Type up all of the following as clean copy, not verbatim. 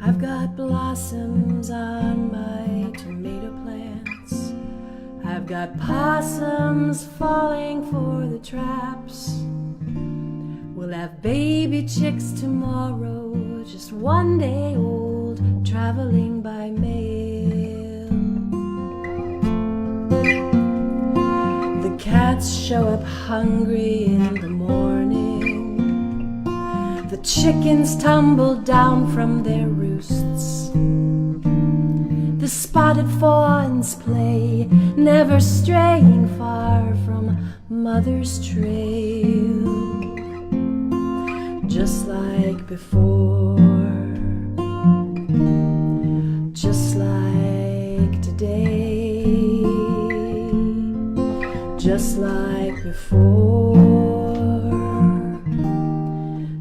I've got blossoms on my tomato plants. I've got possums falling for the traps. We'll have baby chicks tomorrow, just one day old, traveling by mail. The cats show up hungry in the morning. The chickens tumble down from their roosts. The spotted fawns play, never straying far from mother's trail. Just like before, just like today, just like before,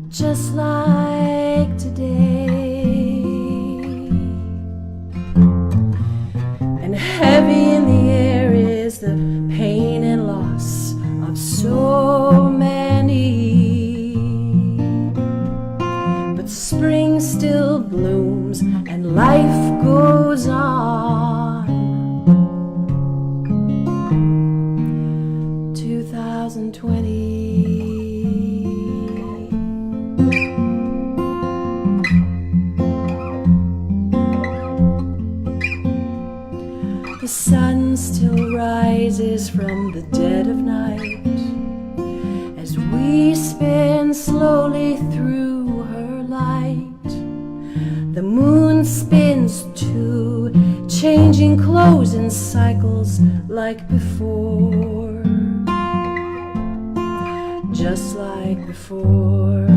just like today. And heavy in the air is the pain and loss of so many. But spring still blooms and life goes on. 2020. The sun still rises from the dead of night as we spin slowly through her light. The moon spins too, changing clothes in cycles like before. Just like before,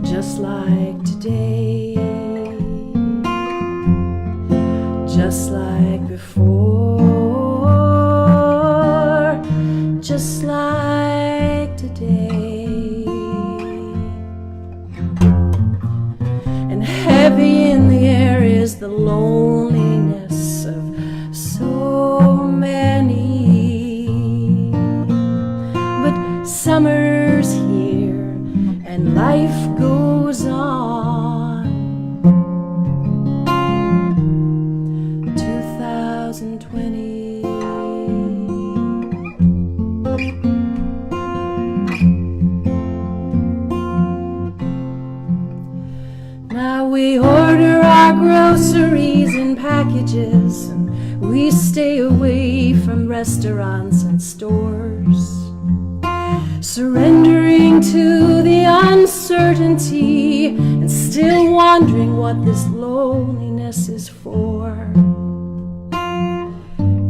just like today, just like before, just like today. And heavy in the air is the loneliness of so many. But summer's here and life goes on. 2020. Now we order our groceries in packages, and we stay away from restaurants and stores, surrendering to the uncertainty and still wondering what this loneliness is for.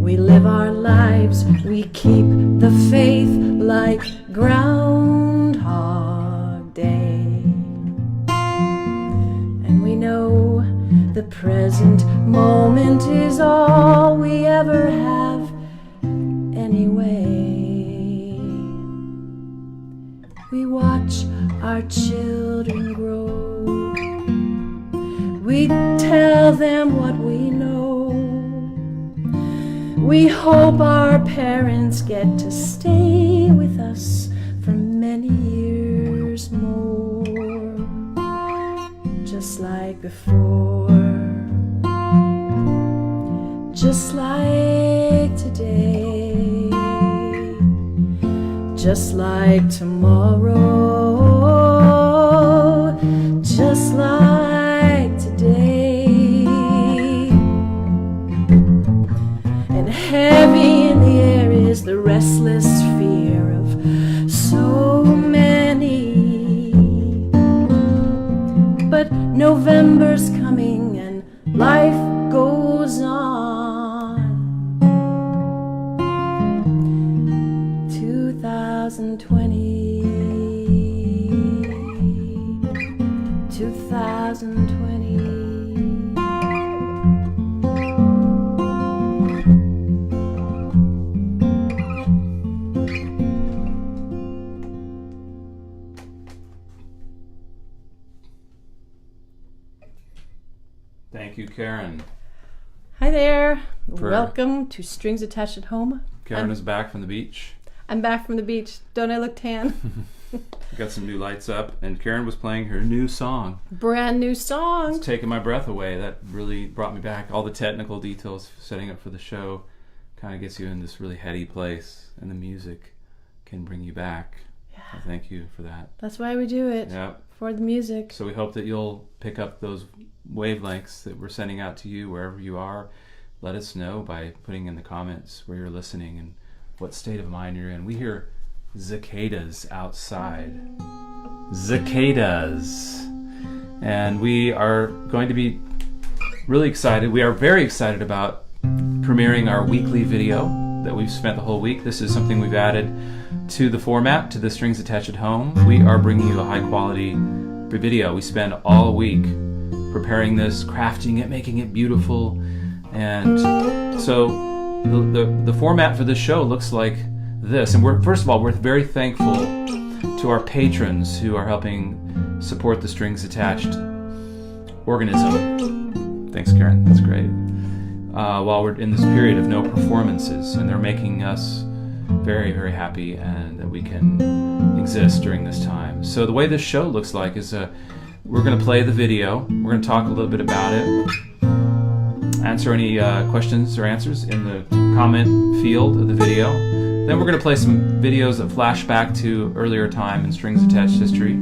We live our lives, we keep the faith like Groundhog Day. And we know the present moment is all we ever have anyway. We watch our children grow. We tell them what we know. We hope our parents get to stay with us for many years more. Just like before, just like today, just like tomorrow, just like today. And heavy in the air is the restless fear of so 2020. Thank you, Karen. Hi there. Welcome to Strings Attached at Home. Karen is back from the beach. I'm back from the beach. Don't I look tan? Got some new lights up, and Karen was playing her new song. Brand new song. It's taking my breath away. That really brought me back. All the technical details setting up for the show kind of gets you in this really heady place, and the music can bring you back. Yeah. So thank you for that. That's why we do it. Yeah. For the music. So we hope that you'll pick up those wavelengths that we're sending out to you wherever you are. Let us know by putting in the comments where you're listening and what state of mind you're in. We hear cicadas outside. Cicadas. And we are going to be really excited. We are very excited about premiering our weekly video that we've spent the whole week. This is something we've added to the format, to the Strings Attached at Home. We are bringing you a high quality video. We spend all week preparing this, crafting it, making it beautiful. And so the format for this show looks like this. And first of all, we're very thankful to our patrons who are helping support the Strings Attached organism. Thanks, Karen. That's great. While we're in this period of no performances, and they're making us very, very happy and that we can exist during this time. So the way this show looks like is we're going to play the video. We're going to talk a little bit about it, answer any questions or answers in the comment field of the video. Then we're going to play some videos that flash back to earlier time in Strings Attached history.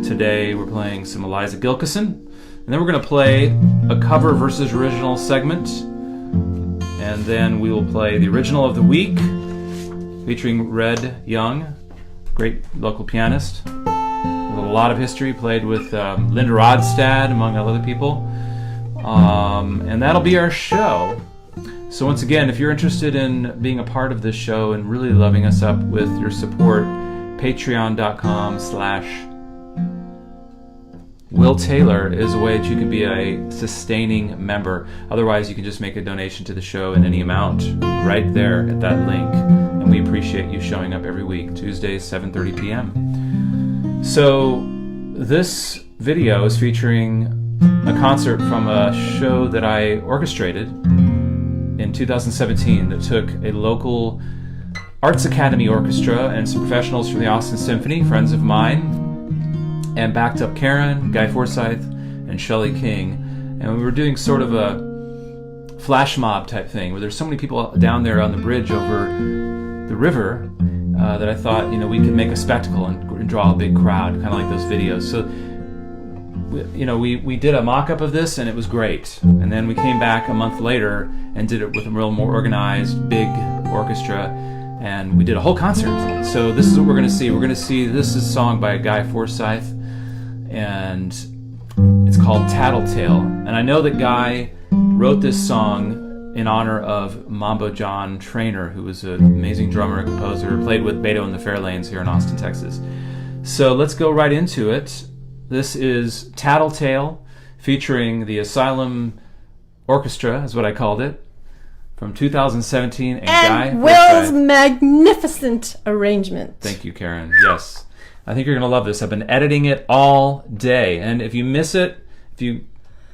Today we're playing some Eliza Gilkyson. And then we're going to play a cover versus original segment. And then we will play the original of the week, featuring Red Young, great local pianist with a lot of history, played with Linda Rodstad, among other people. And that'll be our show. So once again, if you're interested in being a part of this show and really loving us up with your support, patreon.com/Will Taylor is a way that you can be a sustaining member. Otherwise, you can just make a donation to the show in any amount right there at that link. And we appreciate you showing up every week, Tuesdays, 7:30 p.m. So this video is featuring a concert from a show that I orchestrated in 2017 that took a local Arts Academy orchestra and some professionals from the Austin Symphony, friends of mine, and backed up Karen, Guy Forsyth, and Shelley King. And we were doing sort of a flash mob type thing where there's so many people down there on the bridge over the river that I thought, we could make a spectacle and draw a big crowd, kind of like those videos. So we did a mock-up of this, and it was great. And then we came back a month later and did it with a real more organized, big orchestra, and we did a whole concert. So this is what we're going to see. We're going to see, this is a song by Guy Forsyth, and it's called Tattletale. And I know that Guy wrote this song in honor of Mambo John Trainer, who was an amazing drummer and composer, played with Beto and the Fairlanes here in Austin, Texas. So let's go right into it. This is Tattletale, featuring the Asylum Orchestra, is what I called it, from 2017, and Guy Will's magnificent arrangement. Thank you, Karen. Yes. I think you're going to love this. I've been editing it all day, and if you miss it, if you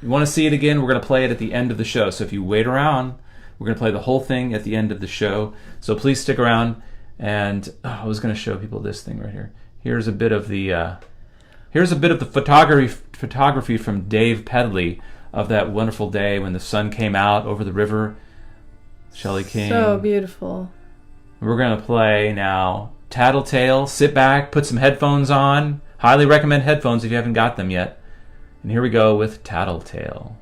want to see it again, we're going to play it at the end of the show. So if you wait around, we're going to play the whole thing at the end of the show. So please stick around. And I was going to show people this thing right here. Here's a bit of the photography from Dave Pedley of that wonderful day when the sun came out over the river. Shelley King. So beautiful. We're going to play now Tattletale. Sit back, put some headphones on. Highly recommend headphones if you haven't got them yet. And here we go with Tattletale.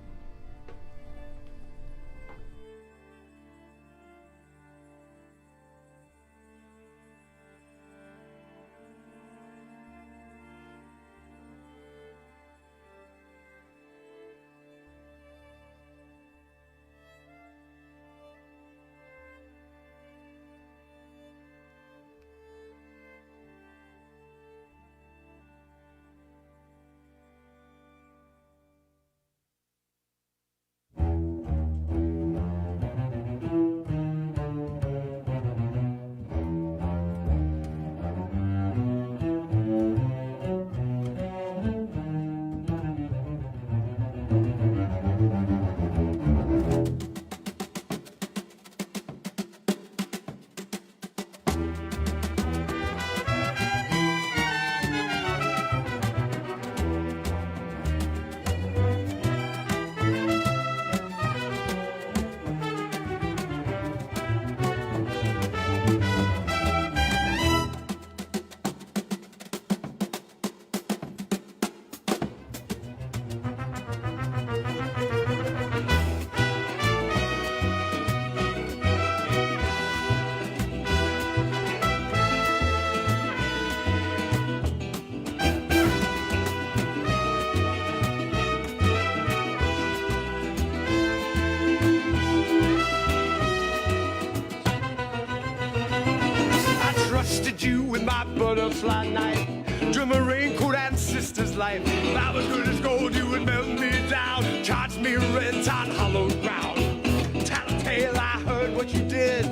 butterfly knife, drummer raincoat and sister's life. If I was good as gold, you would melt me down, charge me rent on hallowed ground. Tattletale, I heard what you did.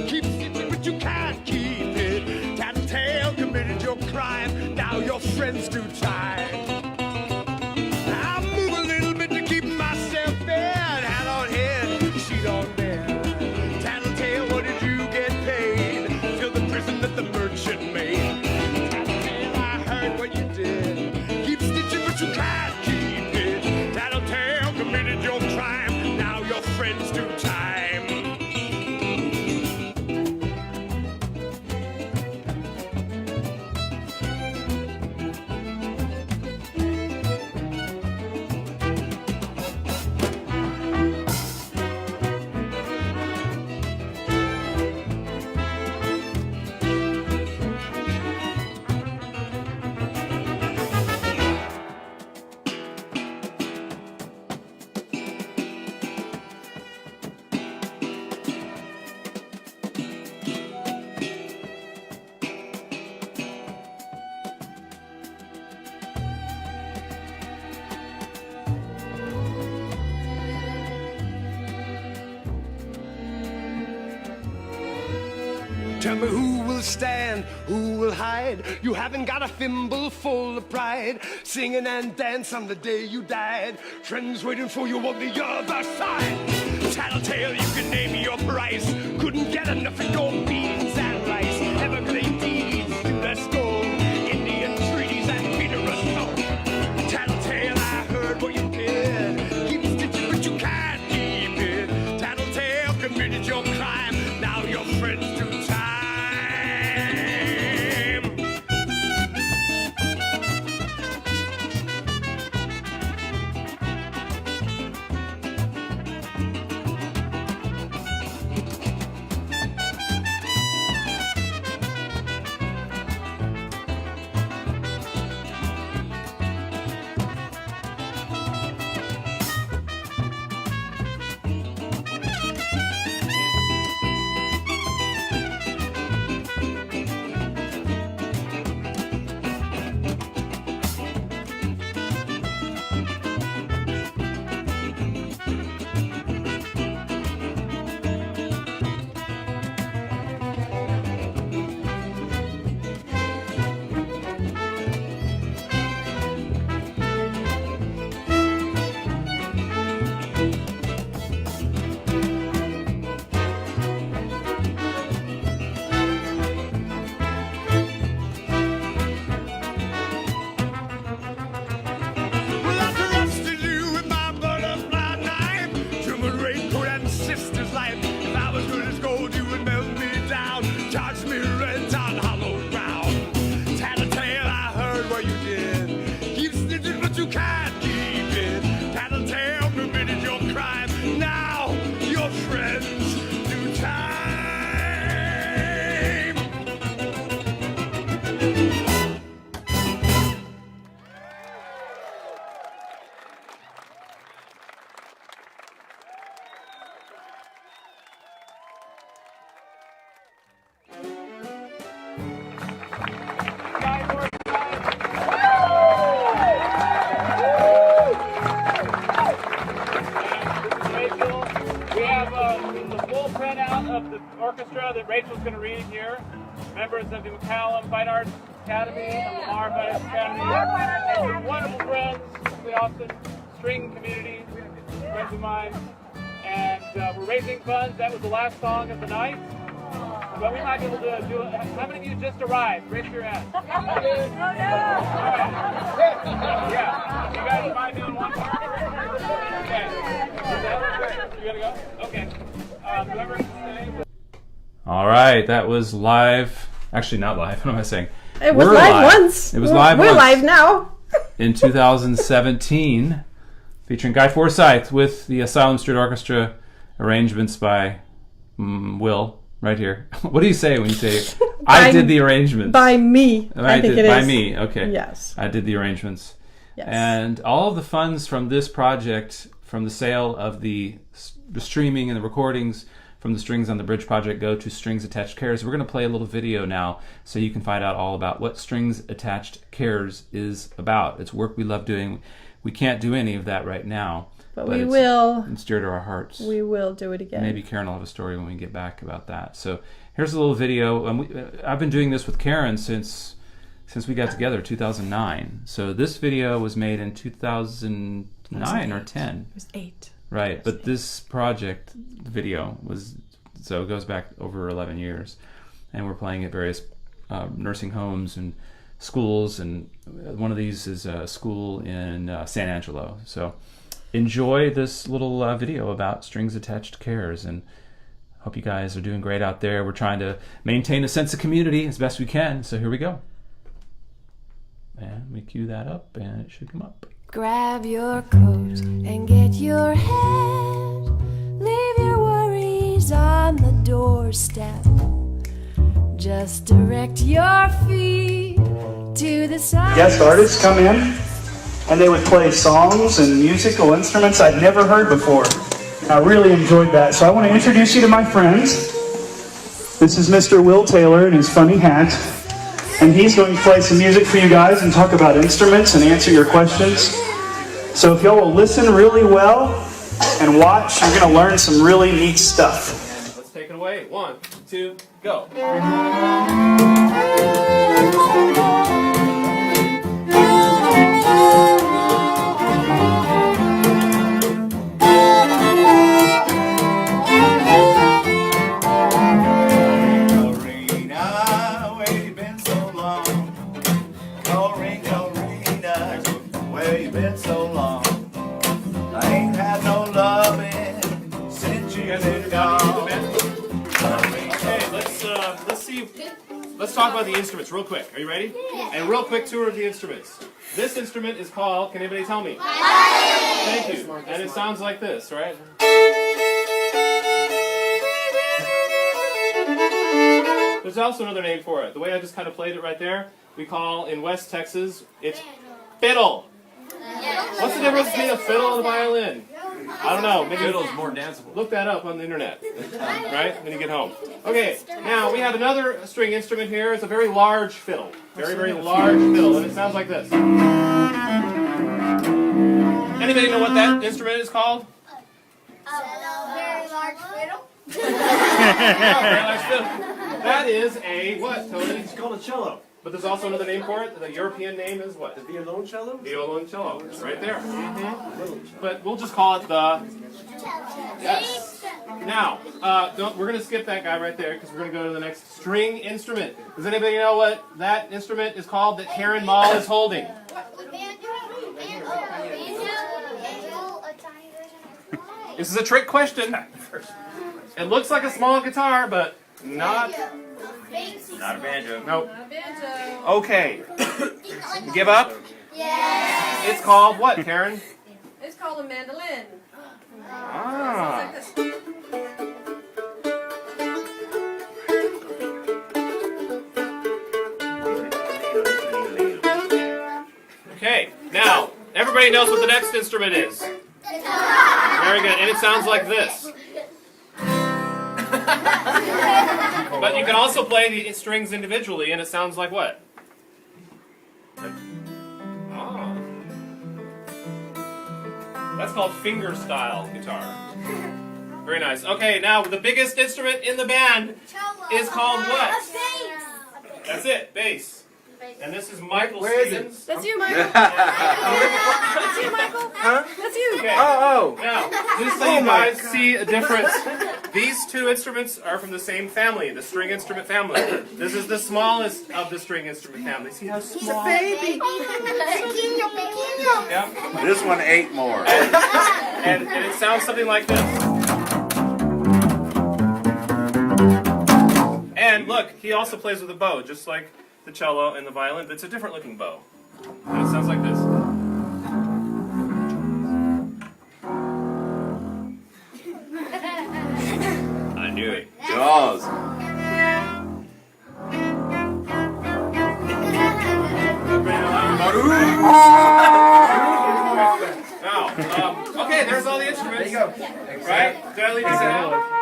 Keep stitching, but you can't keep it. Tattletale committed your crime. Now your friends do time. I move a little bit to keep myself fed. Hat on head, sheet on bed. Tattletale, what did you get paid? Fill the prison that the merchant made. Tattletale, I heard what you did. Keep stitching, but you can't keep it. Tattletale committed your crime. Now your friends do time. Tell me who will stand, who will hide. You haven't got a thimble full of pride. Singing and dance on the day you died. Friends waiting for you on the other side. Tattletale, you can name your price. Couldn't get enough of your beans and rice. Evergreen deeds, U.S. gold. Indian treaties and mineral salt. Tattletale, I heard what you did. Keep stitching, but you can't keep it. Tattletale committed your crime. Now your friends do time. orchestra that Rachel's going to read here. Members of the McCallum Fine Arts Academy and Lamar Fine Arts Academy. And wonderful friends from the Austin string community, friends of mine. And we're raising funds. That was the last song of the night. But we might be able to do it. How many of you just arrived? Raise your hand. Oh, no. Yeah. You guys mind doing one part? Okay. You gotta go? Okay. Whoever can stay. All right. That was live. Actually, not live. What am I saying? It was live once. It was live once. We're live now. In 2017, featuring Guy Forsyth with the Asylum Street Orchestra, arrangements by Will. Right here. What do you say when you say, I did the arrangements? By me. I think it is. By me, okay. Yes. I did the arrangements. Yes. And all of the funds from this project, from the sale of the streaming and the recordings, from the Strings on the Bridge project, go to Strings Attached Cares. We're going to play a little video now so you can find out all about what Strings Attached Cares is about. It's work we love doing. We can't do any of that right now. But we will. It's dear to our hearts. We will do it again. Maybe Karen will have a story when we get back about that. So here's a little video. I've been doing this with Karen since we got together, 2009. So this video was made in 2009 or 10. It was 8. Right, but this project video it goes back over 11 years. And we're playing at various nursing homes and schools. And one of these is a school in San Angelo. So enjoy this little video about Strings Attached Cares, and hope you guys are doing great out there. We're trying to maintain a sense of community as best we can, so here we go. And we cue that up, and it should come up. Grab your coat and get your head. Leave your worries on the doorstep. Just direct your feet to the side. Guest artists come in, and they would play songs and musical instruments I'd never heard before. I really enjoyed that. So I want to introduce you to my friends. This is Mr. Will Taylor and his funny hat. And he's going to play some music for you guys and talk about instruments and answer your questions. So if y'all will listen really well and watch, you're going to learn some really neat stuff. Let's take it away. 1, 2, go. Let's talk about the instruments real quick. Are you ready? Yeah. And real quick tour of the instruments. This instrument is called, can anybody tell me? Thank you. And it sounds like this, right? There's also another name for it. The way I just kind of played it right there, we call in West Texas, it's fiddle. What's the difference between a fiddle and a violin? I don't know. Maybe Fiddle's more danceable. Look that up on the internet, right? When you get home. Okay, now we have another string instrument here. It's a very large fiddle. Very, very large fiddle, and it sounds like this. Anybody know what that instrument is called? Very large fiddle. Very large fiddle. That is a what, Tony? It's called a cello. But there's also another name for it. The European name is what? The violoncello? Violoncello. It's right there. But we'll just call it the... Yes. Now, we're going to skip that guy right there because we're going to go to the next string instrument. Does anybody know what that instrument is called that Karen Mall is holding? This is a trick question. It looks like a small guitar, but not... Not a banjo. Nope. Not a banjo. Okay. You give up? Yeah. It's called what, Karen? It's called a mandolin. Ah. Sounds like this. Okay, now, everybody knows what the next instrument is. Very good, and it sounds like this. But you can also play the strings individually, and it sounds like what? Oh. That's called fingerstyle guitar. Very nice. Okay, now the biggest instrument in the band is called what? That's it, bass. And this is Michael Stevens. That's you, Michael. That's you, Michael. Huh? That's you. Okay. Oh, Now, just so you guys see a difference, these two instruments are from the same family, the string instrument family. This is the smallest of the string instrument family. See how small? Baby. Yeah. This one ate more. And it sounds something like this. And look, he also plays with a bow, just like the cello and the violin, but it's a different looking bow. And it sounds like this. I knew it. Jaws. Now, okay, there's all the instruments. There you go. Right? Did I leave this out?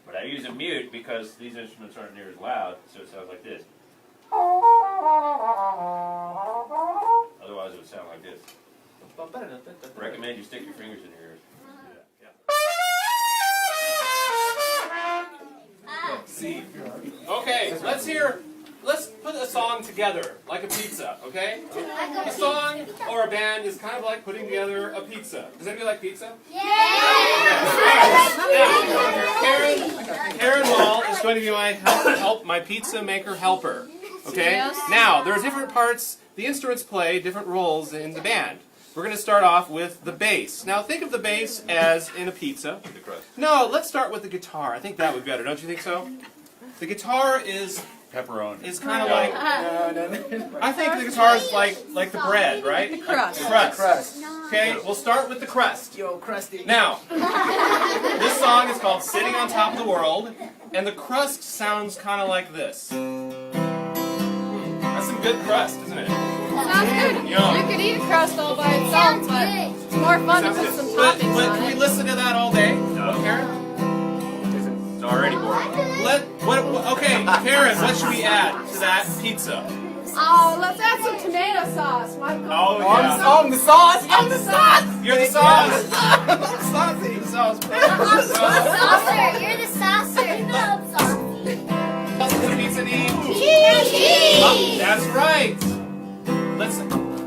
But I use a mute because these instruments aren't near as loud, so it sounds like this. Otherwise, it would sound like this. I recommend you stick your fingers in your ears. Okay, let's put a song together, like a pizza, okay? A song or a band is kind of like putting together a pizza. Does anybody like pizza? Karen Wall is going to be my pizza maker helper, okay? Now, there are different parts, the instruments play different roles in the band. We're going to start off with the bass. Now, think of the bass as in a pizza. No, let's start with the guitar. I think that would be better, don't you think so? The guitar is Pepperoni. kind of like... I think the guitar is like the bread, right? The crust. Okay, we'll start with the crust. Yo, crusty. Now, this song is called Sitting on Top of the World, and the crust sounds kind of like this. That's some good crust, isn't it? Sounds good. Yum. You could eat a crust all by itself, but it's more fun to Sounds put some good. But toppings can on we it. listen to that all day? Karen? It's already boring. Okay, Karen, what should we add to that pizza? Oh, let's add some tomato sauce, Michael. Oh, yeah. I'm the sauce. I'm the sauce. You're the sauce! Saucy. The sauce. Saucer, you're the saucer. What does the pizza need? Cheese. Oh, that's right.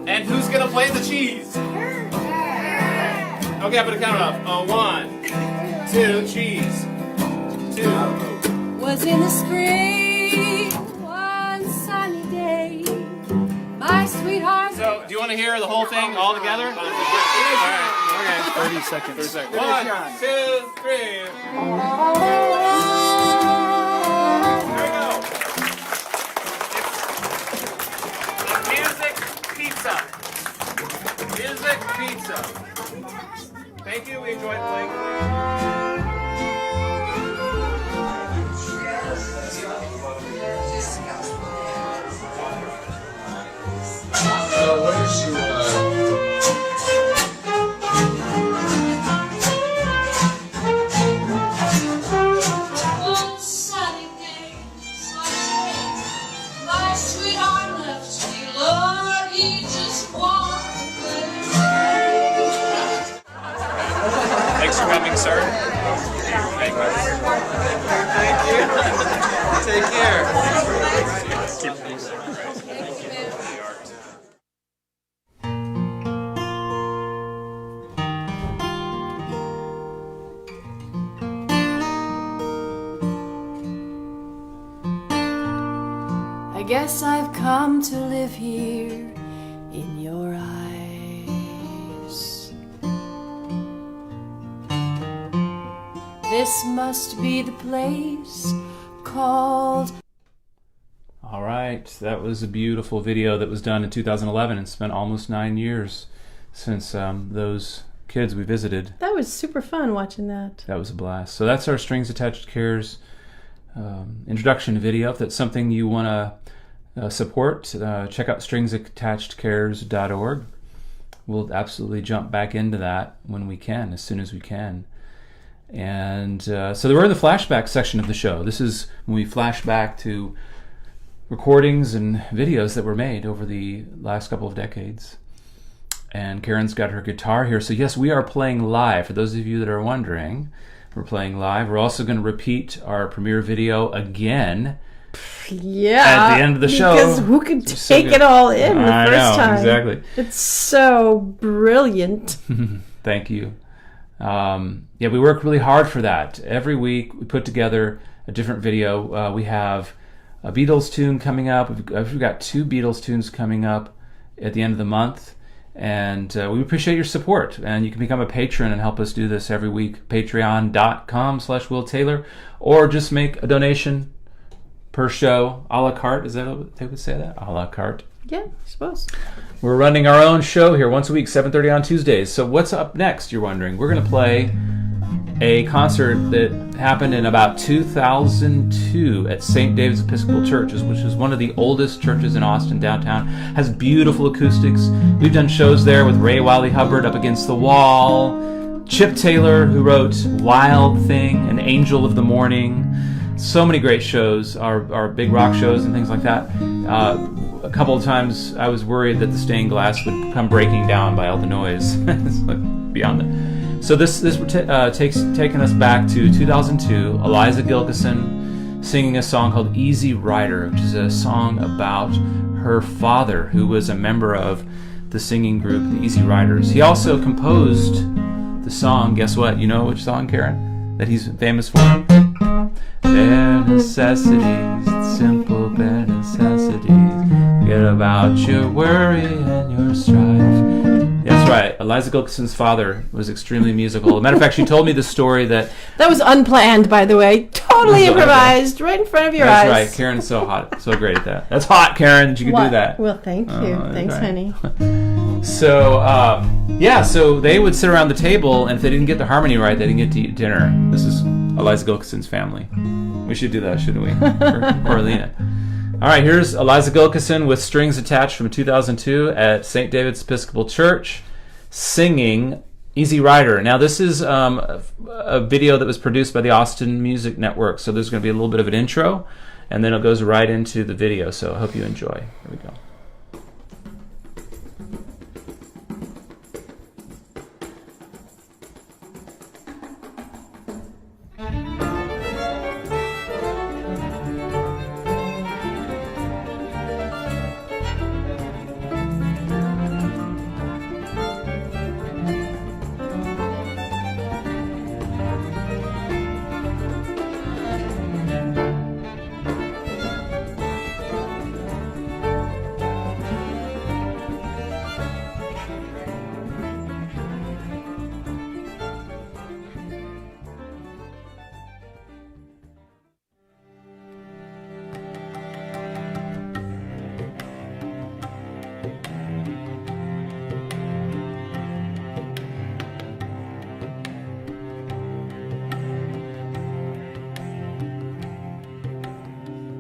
And who's gonna play the cheese? Okay, I'm gonna count it off. 1, 2, cheese. 2. Was in the spring, one sunny day. My sweetheart. So, do you want to hear the whole thing all together? All right. Okay. 30 seconds. 1, 2, 3. Here we go. It's music pizza. Music pizza. Thank you. We enjoyed playing. What is your One sunny day, my sweetheart left me, Lord, he just walked away. Thanks for coming, sir. Thank you. Take care. I guess I've come to live here in your eyes. This must be the place called. All right, that was a beautiful video that was done in 2011 and spent almost 9 years since those kids we visited. That was super fun watching that. That was a blast. So that's our Strings Attached Cares introduction video. If that's something you want to support, check out StringsAttachedCares.org. We'll absolutely jump back into that when we can, as soon as we can. And so we're in the flashback section of the show. This is when we flash back to recordings and videos that were made over the last couple of decades. And Karen's got her guitar here. So yes, we are playing live. For those of you that are wondering, we're playing live. We're also going to repeat our premiere video again. Yeah. At the end of the show. Because who could So take good. it all in the I first know, time? exactly. It's so brilliant. Thank you. Yeah, we work really hard for that. Every week we put together a different video. We have a Beatles tune coming up. We've got 2 Beatles tunes coming up at the end of the month. And we appreciate your support. And you can become a patron and help us do this every week. Patreon.com/Will Taylor. Or just make a donation per show, a la carte. Is that what they would say that? A la carte. Yeah, I suppose. We're running our own show here once a week, 7:30 on Tuesdays. So what's up next, you're wondering? We're going to play a concert that happened in about 2002 at St. David's Episcopal Church, which is one of the oldest churches in Austin downtown. Has beautiful acoustics. We've done shows there with Ray Wiley Hubbard up against the wall. Chip Taylor, who wrote Wild Thing and Angel of the Morning. So many great shows, our big rock shows and things like that. A couple of times I was worried that the stained glass would come breaking down by all the noise. It's like beyond it. So this taking us back to 2002, Eliza Gilkison singing a song called Easy Rider, which is a song about her father, who was a member of the singing group, the Easy Riders. He also composed the song, guess what? You know which song, Karen, that he's famous for? Bare necessities, simple bare necessities. Forget about your worry and your strife. That's right. Eliza Gilkison's father was extremely musical. As a matter of fact, she told me the story that... That was unplanned, by the way. Totally improvised, right in front of your eyes. That's right. Karen's so hot. So great at that. That's hot, Karen, that you could do that. Well, thank you. Thanks, right. honey. So, so they would sit around the table, and if they didn't get the harmony right, they didn't get to eat dinner. This is Eliza Gilkison's family. We should do that, shouldn't we? For Lena. All right, here's Eliza Gilkison with Strings Attached from 2002 at St. David's Episcopal Church, singing Easy Rider. Now, this is a video that was produced by the Austin Music Network, so there's going to be a little bit of an intro, and then it goes right into the video, so I hope you enjoy. Here we go.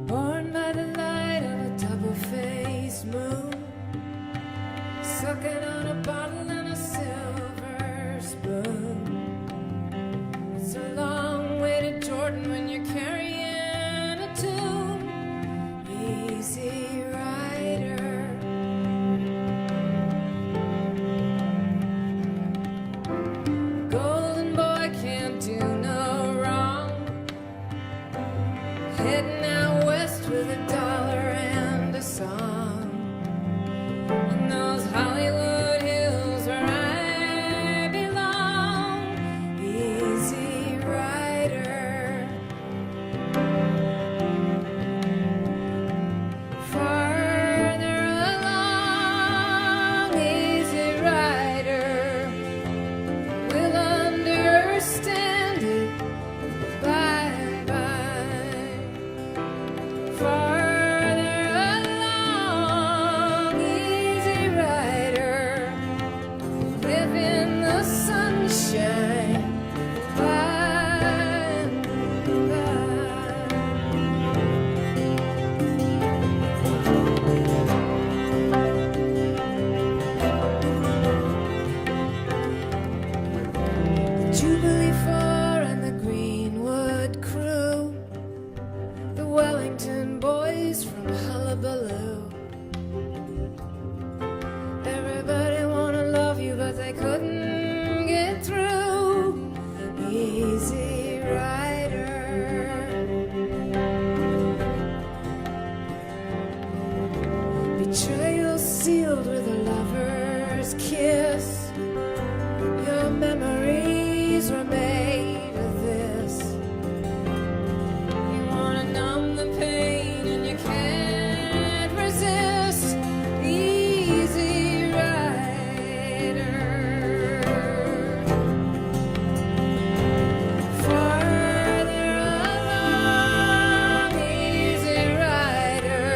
Born by the light of a double-faced moon, sucking on a bottle and a silver spoon. It's a long way to Jordan when you're carrying a tune. Easy rider. Golden boy can't do no wrong. Heading out west with $1 and a song. In those Hollywood hills where I belong. Easy rider. Farther along, easy rider. We'll understand it by and by. Farther along, easy rider. Live in the sunshine by and by. Jubilee 4 and the Greenwood crew, the Wellington boys from Hullabaloo. Everybody wanna love you, but they couldn't get through. Easy rider. Betrayal sealed with a lover's kiss. Your memories were made of this. You wanna numb the pain and you can't resist. Easy rider. Farther along, easy rider.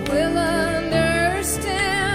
We'll understand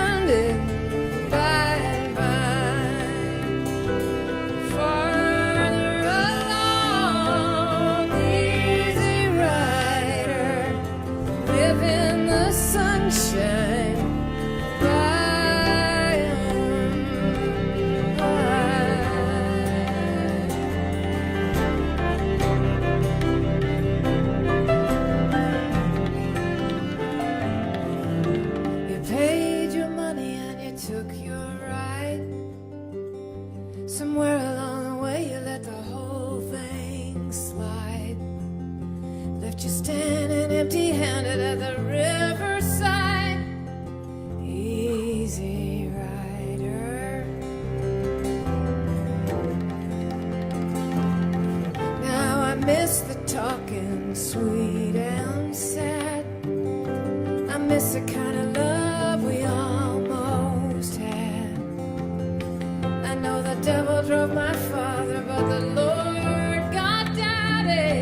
sweet and sad. I miss the kind of love we almost had. I know the devil drove my father, but the Lord got Daddy.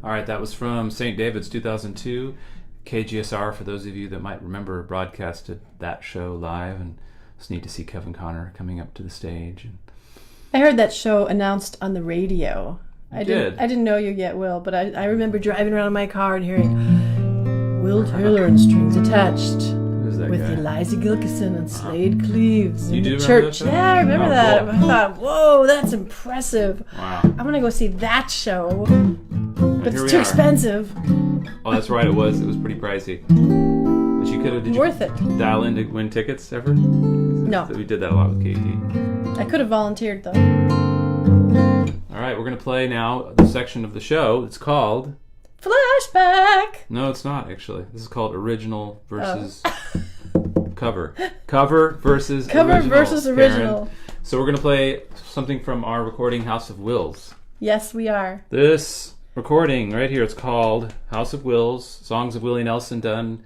All right, that was from St. David's 2002. KGSR, for those of you that might remember, broadcasted that show live, and it's neat to see Kevin Connor coming up to the stage. I heard that show announced on the radio. I did. I didn't know you yet, Will, but I remember driving around in my car and hearing Will Taylor and Strings Attached Who's that with guy? Eliza Gilkison and Slade Cleaves You in do the remember church. that show? Yeah, I remember Oh, that. cool. I thought, whoa, that's impressive. Wow. I'm gonna go see that show, but Here we it's too are. expensive. Oh, that's right, it was pretty pricey. But you could have, did you Worth it. dial in to win tickets ever? No. We did that a lot with KT. I could have volunteered though. All right, we're going to play now the section of the show. It's called... Flashback. No, it's not, actually. This is called original versus Oh. cover. Cover versus Cover original. versus original. Karen. So we're going to play something from our recording, House of Wills. Yes, we are. This recording right here, it's called House of Wills, songs of Willie Nelson done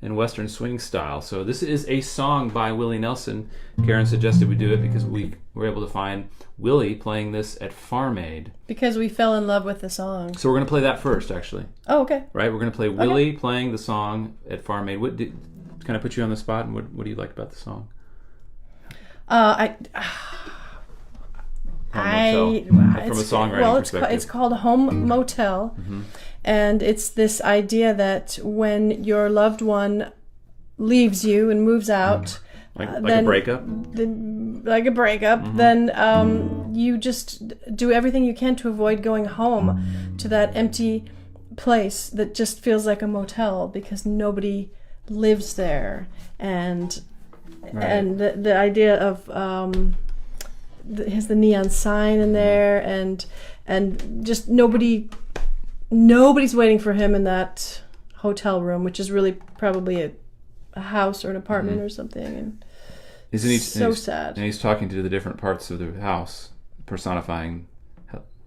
in Western swing style. So this is a song by Willie Nelson. Karen suggested we do it because we were able to find Willie playing this at Farm Aid. Because we fell in love with the song. So we're going to play that first, actually. Oh, okay. Right? We're going to play Willie playing the song at Farm Aid. Can I put you on the spot? And what do you like about the song? From a songwriting perspective. It's called Home Motel, and it's this idea that when your loved one leaves you and moves out, like then, a breakup? Then you just do everything you can to avoid going home to that empty place that just feels like a motel because nobody lives there, and the idea of has the neon sign in there, and just nobody's waiting for him in that hotel room, which is really probably a house or an apartment or something. And Isn't he so sad? And he's talking to the different parts of the house, personifying.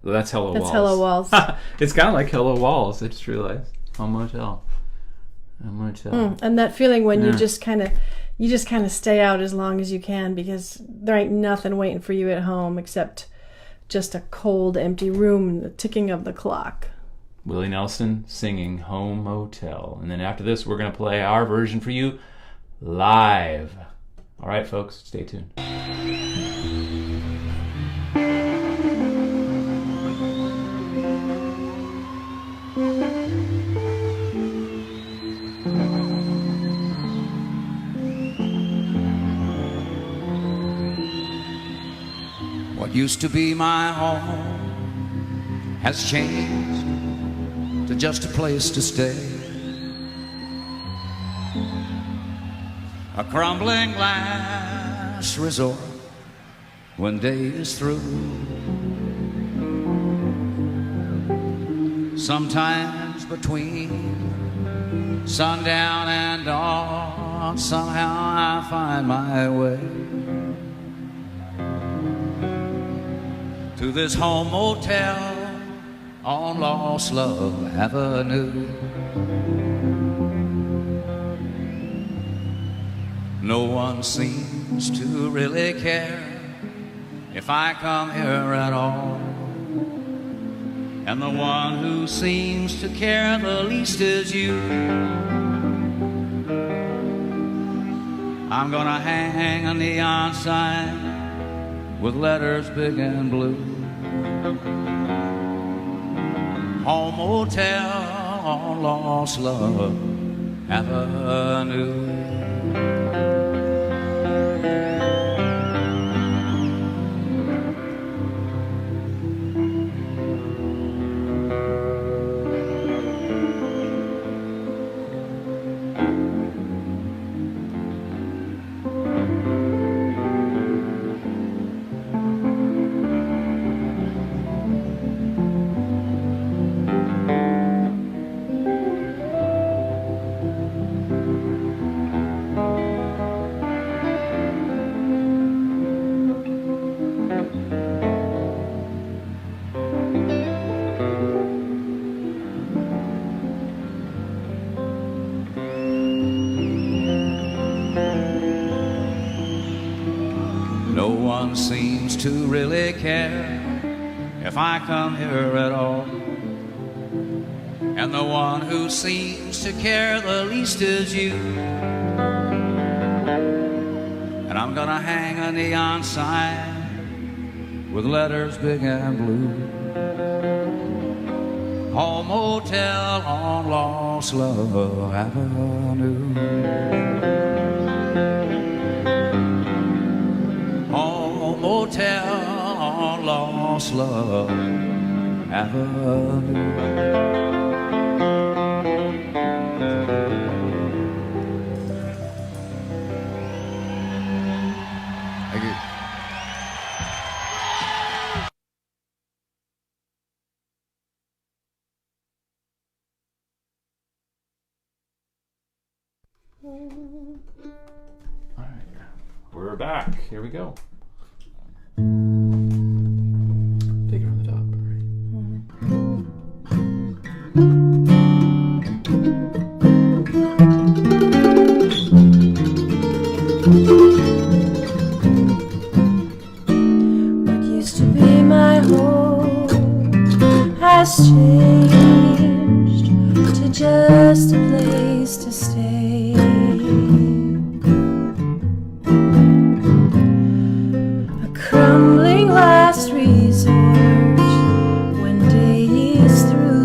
That's Hello Walls. That's Hello Walls. It's kind of like Hello Walls. I just realized. Home Motel. Home Motel. And that feeling when you just kind of stay out as long as you can because there ain't nothing waiting for you at home except just a cold, empty room and the ticking of the clock. Willie Nelson singing Home Motel. And then after this, we're going to play our version for you live. All right, folks, stay tuned. What used to be my home has changed to just a place to stay. a crumbling last resort when day is through. Sometimes between sundown and dawn, somehow I find my way to this home motel on Lost Love Avenue. No one seems to really care if I come here at all, and the one who seems to care the least is you. I'm gonna hang a neon sign with letters big and blue. Home motel on Lost Love Avenue. No one seems to really care if I come here at all, and the one who seems to care the least is you. And I'm gonna hang a neon sign with letters big and blue. Home motel on Lost Love Avenue. Home motel on Lost Love Avenue. Thank you. All right, we're back. Here we go. Take it from the top. What used to be my home has changed to just a place to stay. A crumbling last resort when day is through.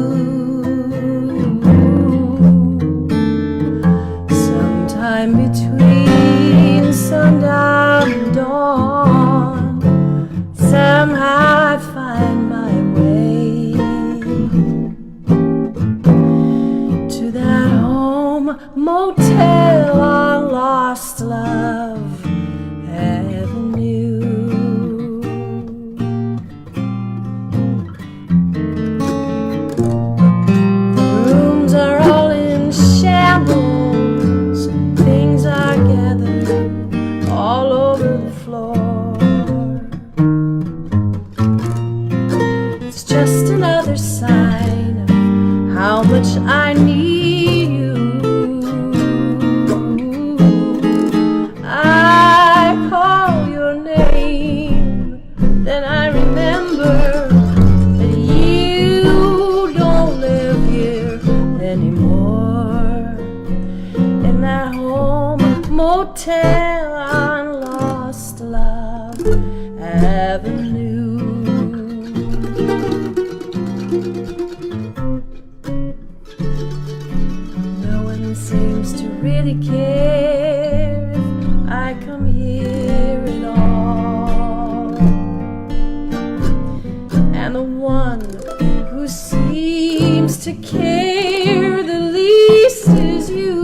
Sometime between sundown and dawn, somehow I find my way to that home motel on Lost Love Avenue. The rooms are all in shambles, things are gathered all over the floor. It's just another sign of how much I need you. I call your name, then I remember that you don't live here anymore. In that home motel on Lost Love Avenue. No one seems to really care if I come here at all, and the one who seems to care the least is you.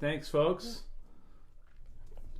Thanks, folks.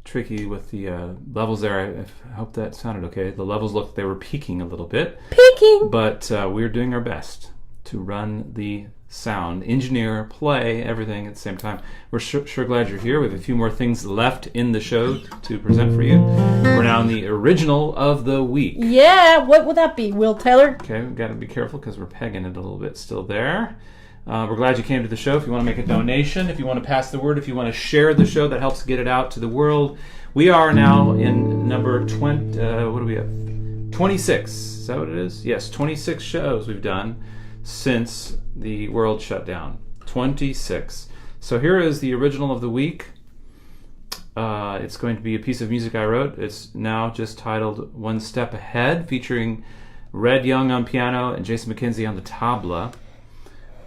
Tricky with the levels there. I hope that sounded okay. The levels looked they were peaking a little bit. Peaking! But we're doing our best to run the sound, engineer, play, everything at the same time. We're sure glad you're here. We have a few more things left in the show to present for you. We're now in the original of the week. Yeah, what would that be, Will Taylor? Okay, we've got to be careful because we're pegging it a little bit still there. We're glad you came to the show. If you want to make a donation, if you want to pass the word, if you want to share the show, that helps get it out to the world. We are now in number 20, what do we have? 26. Is that what it is? Yes, 26 shows we've done since the world shut down. 26. So here is the original of the week. It's going to be a piece of music I wrote. It's now just titled One Step Ahead, featuring Red Young on piano and Jason Mckenzie on the tabla.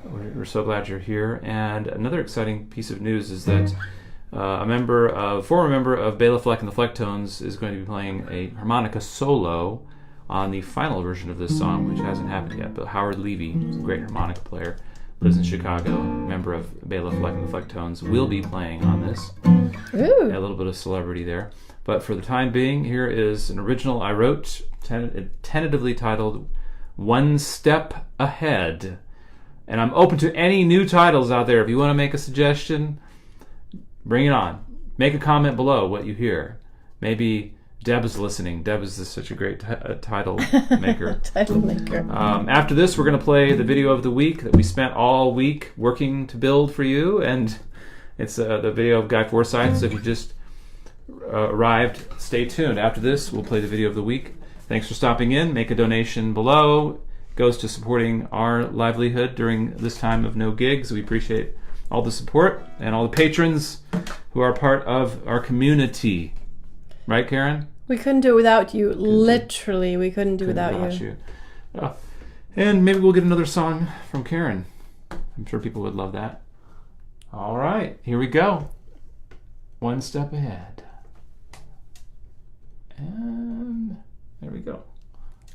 We're so glad you're here. And another exciting piece of news is that a former member of Bela Fleck and the Flecktones is going to be playing a harmonica solo on the final version of this song, which hasn't happened yet. But Howard Levy, who's a great harmonica player, lives in Chicago, member of Bela Fleck and the Flecktones, will be playing on this. Ooh. A little bit of celebrity there. But for the time being, here is an original I wrote, tentatively titled One Step Ahead. And I'm open to any new titles out there. If you want to make a suggestion, bring it on. Make a comment below what you hear. Maybe Deb is listening. Deb is such a great title maker. Title maker. After this, we're going to play the video of the week that we spent all week working to build for you. And it's the video of Guy Forsyth. So if you just arrived, stay tuned. After this, we'll play the video of the week. Thanks for stopping in. Make a donation below. Goes to supporting our livelihood during this time of no gigs. We appreciate all the support and all the patrons who are part of our community. Right, Karen? We couldn't do it without you. Literally, we couldn't do it without you. And maybe we'll get another song from Karen. I'm sure people would love that. All right, here we go. One step ahead. And there we go.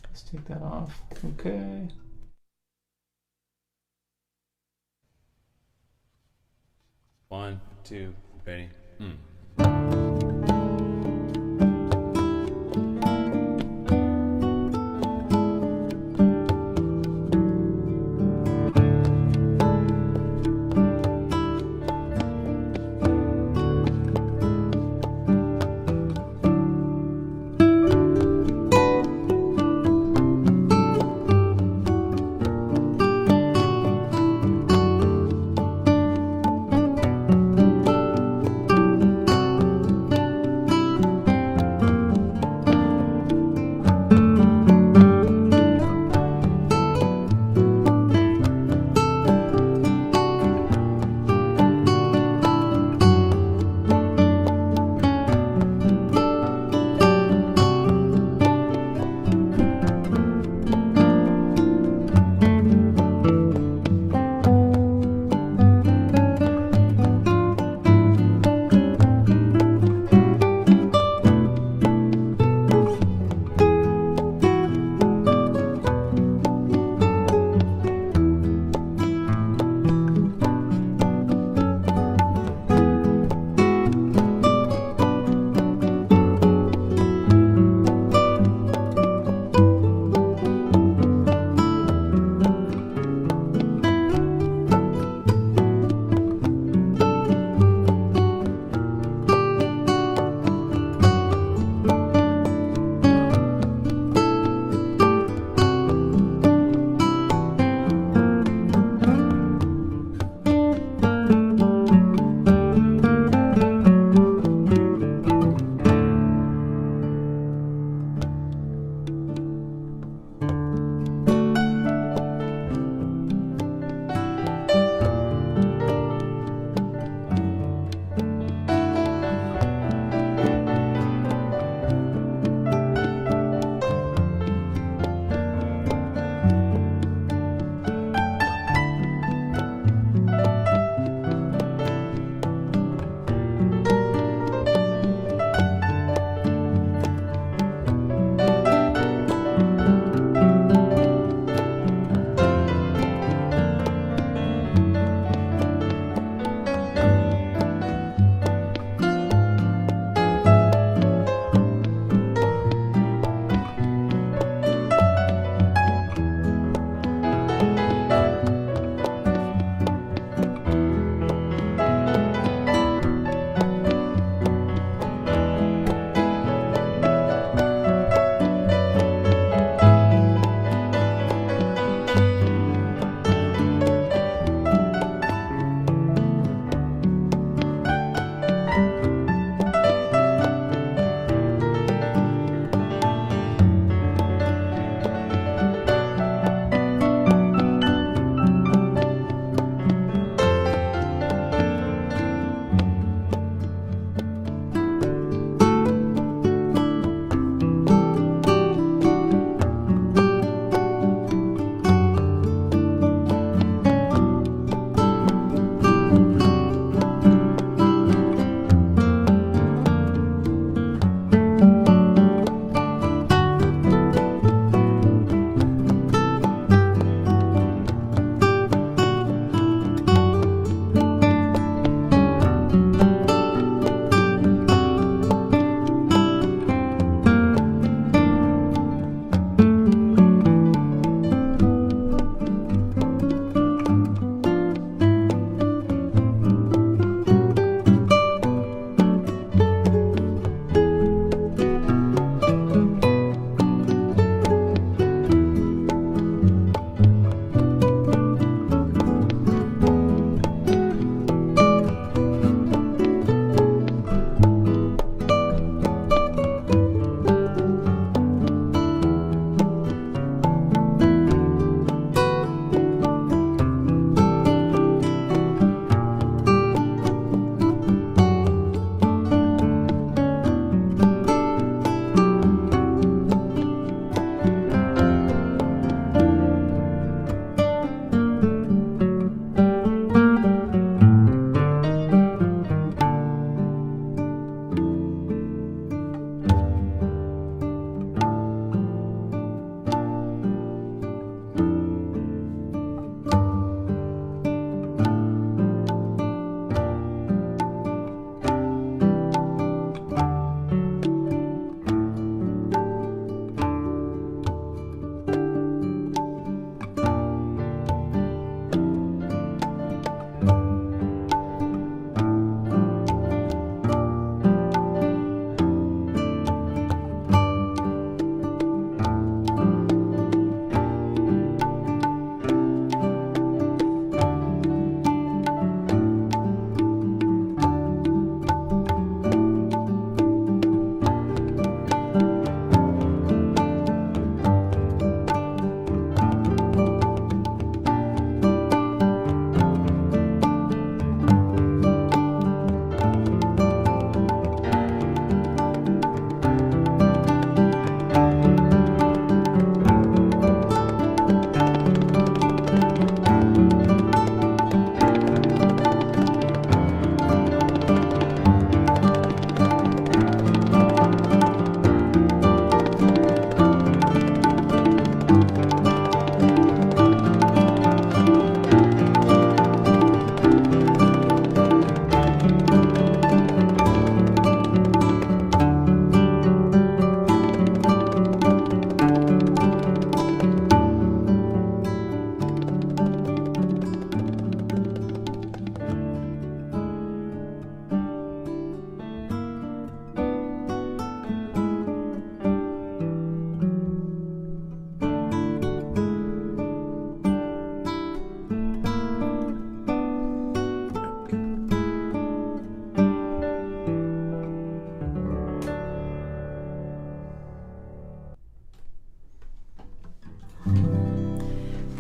Let's take that off. Okay. One, two, ready.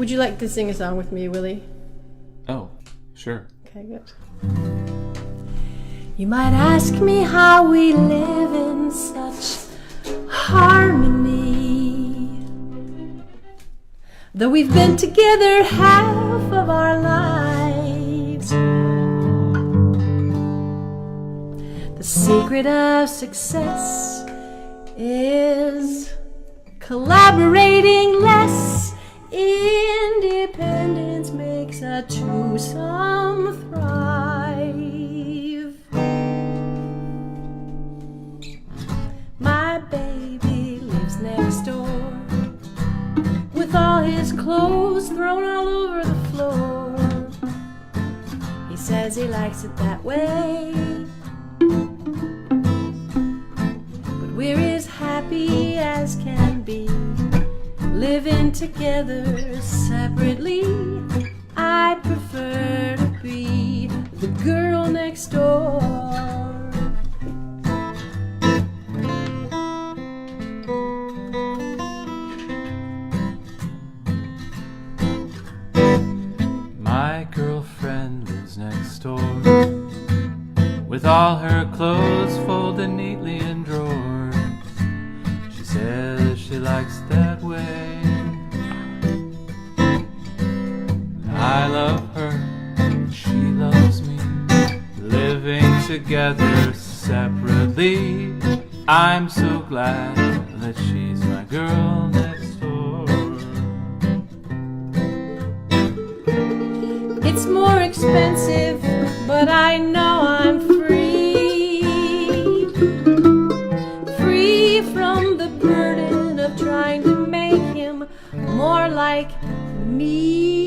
Would you like to sing a song with me, Willie? Oh, sure. Okay, good. You might ask me how we live in such harmony, though we've been together half of our lives. The secret of success is collaborating less. Independence makes a twosome thrive. My baby lives next door, with all his clothes thrown all over the floor. He says he likes it that way, but we're as happy as can be, living together separately. I prefer to be the girl next door. My girlfriend lives next door, with all her clothes folded neatly in drawers. She says she likes that way. I love her, she loves me, living together separately. I'm so glad that she's my girl next door. It's more expensive, but I know I'm free. Free from the burden of trying to make him more like me.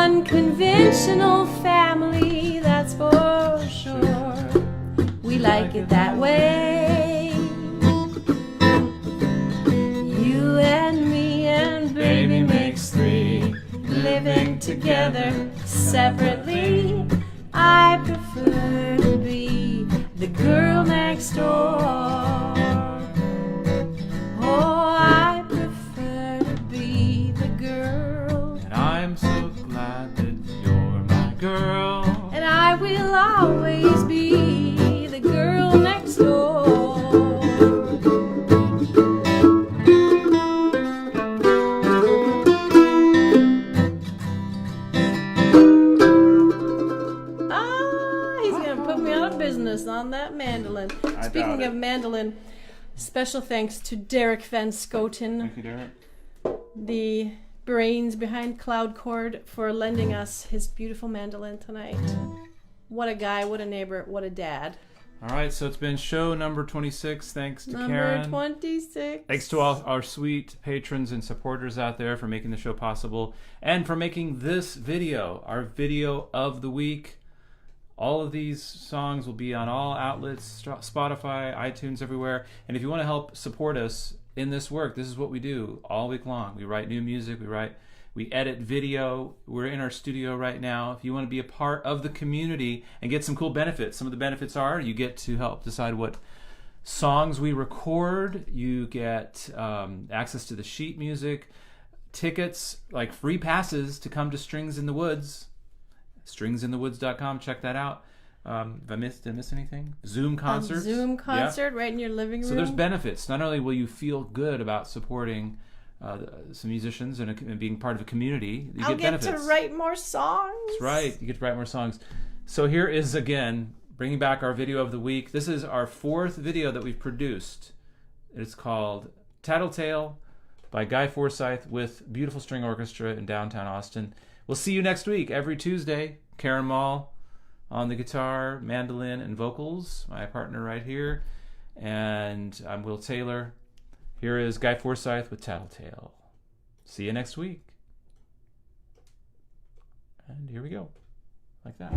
Unconventional family, that's for sure. We like it that way. You and me and baby makes three, living together separately. I prefer to be the girl next door. Oh, I prefer to be the girl. And I'm so glad that you're my girl. And I will always be the girl next door. Ah, he's gonna put me out of business on that mandolin. Speaking of mandolin, special thanks to Derek Van Scoten. Thank you, Derek. The brains behind Cloud Chord, for lending us his beautiful mandolin tonight. What a guy, what a neighbor, what a dad. All right, so it's been show number 26. Thanks to Karen. Number 26. Thanks to all our sweet patrons and supporters out there for making the show possible and for making this video, our video of the week. All of these songs will be on all outlets, Spotify, iTunes, everywhere. And if you want to help support us in this work, this is what we do all week long. We write new music, we edit video. We're in our studio right now. If you want to be a part of the community and get some cool benefits, some of the benefits are you get to help decide what songs we record. You get access to the sheet music, tickets, like free passes to come to Strings in the Woods. StringsInTheWoods.com. Check that out. Did I miss anything? Zoom concert. Zoom concert right in your living room. So there's benefits. Not only will you feel good about supporting some musicians and being part of a community, you get benefits. I'll get to write more songs. That's right. You get to write more songs. So here is, again, bringing back our video of the week. This is our fourth video that we've produced. It's called Tattletale by Guy Forsyth with beautiful string orchestra in downtown Austin. We'll see you next week, every Tuesday. Karen Mall on the guitar, mandolin, and vocals. My partner right here. And I'm Will Taylor. Here is Guy Forsyth with Tattletale. See you next week. And here we go. Like that.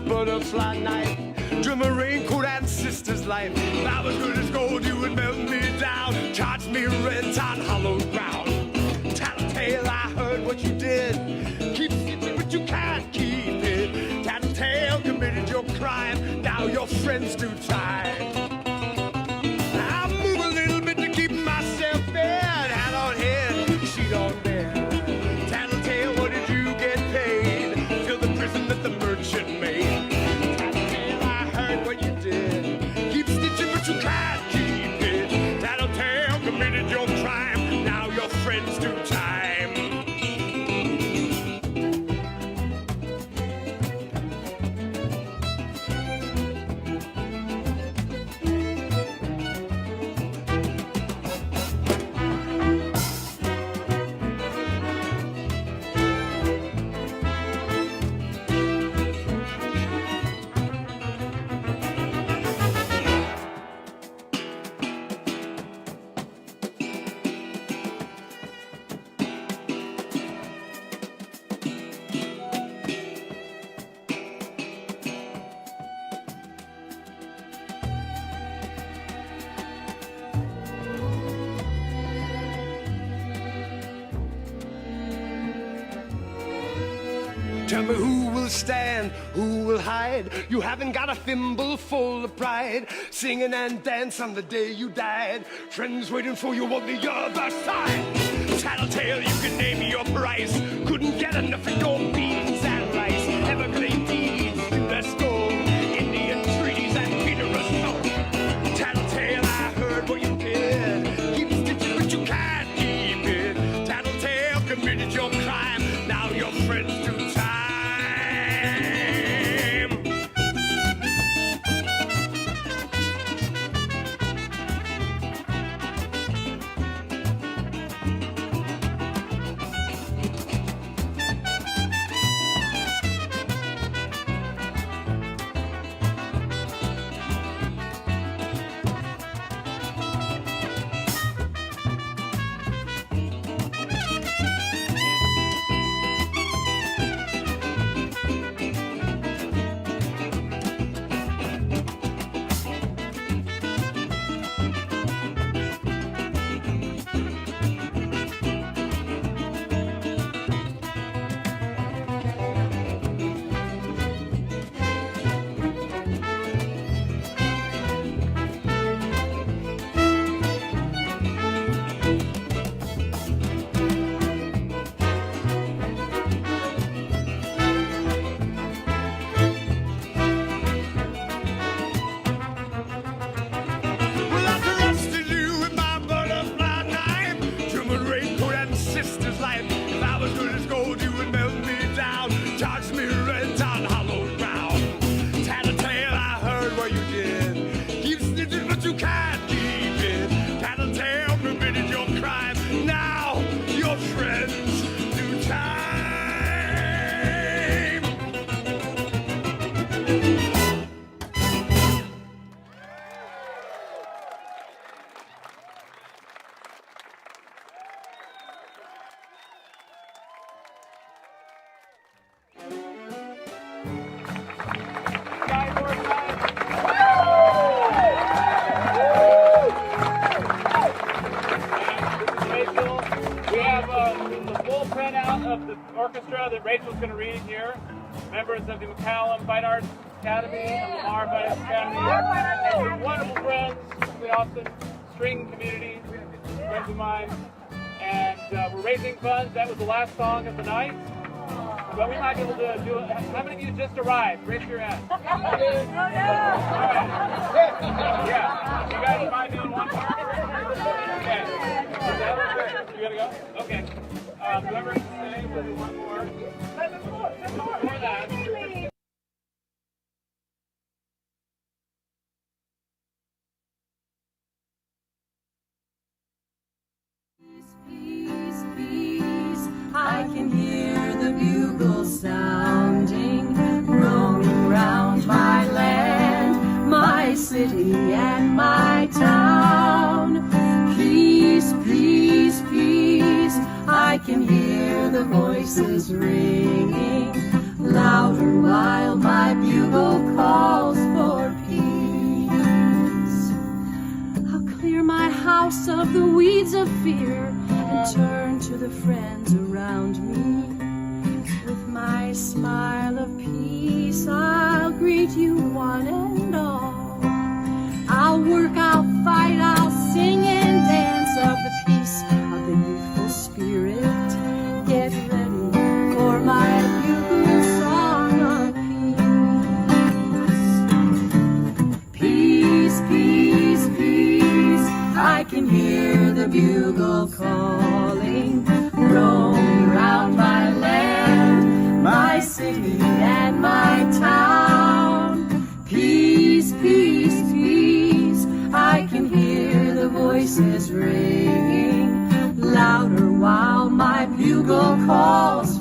Butterfly knife, drum a raincoat and sister's life. If I was good as gold, you would melt me down, charge me rent on hollow ground. Tattletale, I heard what you did. Keep it, but you can't keep it. Tattletale committed your crime, now your friends do time. I move a little bit to keep myself fed. Hat on head, sheet on bed. Tattletale, what did you get paid? Fill the prison that the merchant made. You can't keep it. Tattletale committed your crime. Now your friends do time. Tell me who will stand, who will hide. You haven't got a thimble full of pride. Singing and dance on the day you died. Friends waiting for you on the other side. Tattletale, you can name your price. Couldn't get enough of your beans and rice. Evergreen deeds, Judas gold. Indian treaties and Peter of salt. Tattletale, I heard what you did. Keep stitching, but you can't keep it. Tattletale committed your crime. Now your friends do time. have the full printout of the orchestra that Rachel's going to read here. Members of the Fine Arts Academy and Lamar Fine Arts Academy. And wonderful friends from the Austin string community, friends of mine. And we're raising funds. That was the last song of the night. But we might be able to do it. How many of you just arrived? Raise your hand. All right. Yeah. You guys mind doing one more? Okay. You gotta go? Okay. Whoever can stay, we'll do one more. Before that. Peace, peace, I can hear the bugle sounding, roaming round my land, my city and my town. Peace, peace, peace, I can hear the voices ringing, louder while my bugle calls for peace. I'll clear my house of the weeds of fear and turn to the friends around me. With my smile of peace, I'll greet you one and all. I'll work, I'll fight, I'll sing and dance of the peace of the youthful spirit. Get ready for my bugle song of peace. Peace, peace, peace, I can hear the bugle calling, roaming round my land, my city and my town. Peace, peace, peace, I can hear the voices ringing, louder while my bugle calls